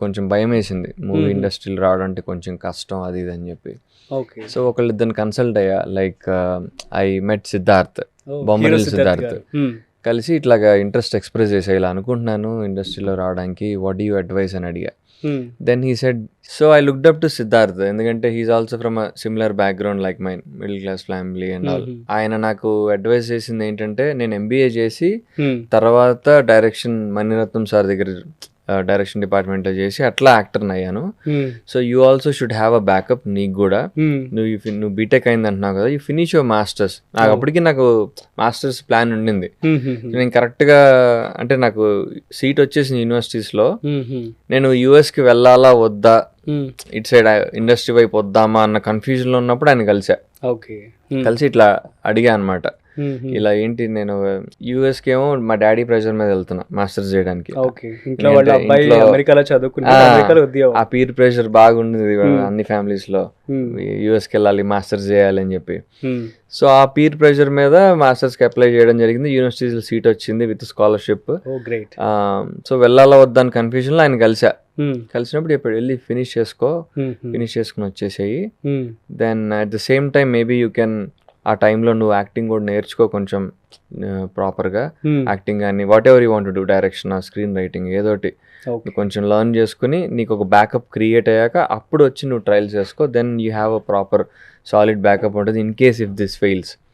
కొంచెం భయం వేసింది మూవీ ఇండస్ట్రీలో రావడం అంటే కొంచెం కష్టం అది ఇది అని చెప్పి. ఓకే. సో ఒకళ్ళిద్దరిని కన్సల్ట్ అయ్యా, like I met Siddharth, Bommarillu Siddharth. కలిసి ఇట్లాగా ఇంట్రెస్ట్ ఎక్స్ప్రెస్ చేసా, ఇలా అనుకుంటున్నాను ఇండస్ట్రీలో రావడానికి, వాట్ డూ యూ అడ్వైస్ అని అడిగా. Then he said, so I looked up to Siddharth, ఎందుకంటే he is also from a similar background like mine, middle class family and all. ఆయన నాకు అడ్వైస్ చేసింది ఏంటంటే, నేను ఎంబీఏ చేసి తర్వాత డైరెక్షన్ మణిరత్నం సార్ దగ్గర డైరెక్షన్ డిపార్ట్మెంట్లో చేసి అట్లా యాక్టర్ని అయ్యాను. So you also should have a backup, నీకు కూడా. నువ్వు బీటెక్ అయింది అంటున్నావు కదా, యూ ఫినిష్ యువర్ మాస్టర్స్. అప్పటికి నాకు మాస్టర్స్ ప్లాన్ ఉండింది. నేను కరెక్ట్గా అంటే నాకు సీట్ వచ్చేసింది యూనివర్సిటీస్లో. నేను యూఎస్కి వెళ్ళాలా వద్దా, ఇటు సైడ్ ఇండస్ట్రీ వైపు వద్దామా అన్న కన్ఫ్యూజన్లో ఉన్నప్పుడు ఆయన కలిసి ఇట్లా అడిగా అనమాట, ఇలా ఏంటి నేను యూఎస్కి ఏమో మా డాడీ ప్రెషర్ మీద వెళ్తున్నా మాస్టర్స్ చేయడానికి. ఆ పీర్ ప్రెషర్ బాగుండేది అన్ని ఫ్యామిలీస్ లో, యూఎస్కి వెళ్ళాలి మాస్టర్స్ చేయాలి అని చెప్పి. సో ఆ పీర్ ప్రెషర్ మీద మాస్టర్స్ కి అప్లై చేయడం జరిగింది. యూనివర్సిటీలో సీట్ వచ్చింది విత్ స్కాలర్షిప్. సో వెళ్ళాలా వద్దాని కన్ఫ్యూజన్ లో ఆయన కలిసినప్పుడు చెప్పాడు, వెళ్ళి ఫినిష్ చేసుకుని వచ్చేసేయి. Then at the same time maybe you can, ఆ టైంలో నువ్వు యాక్టింగ్ కూడా నేర్చుకో కొంచెం ప్రాపర్గా, యాక్టింగ్ కానీ what ever you want to do, direction, screen writing ఏదోటి కొంచెం లర్న్ చేసుకుని నీకు ఒక బ్యాకప్ క్రియేట్ అయ్యాక అప్పుడు వచ్చి నువ్వు ట్రయల్స్ చేసుకో. Then you have a proper solid backup ఉంటుంది in case if this fails.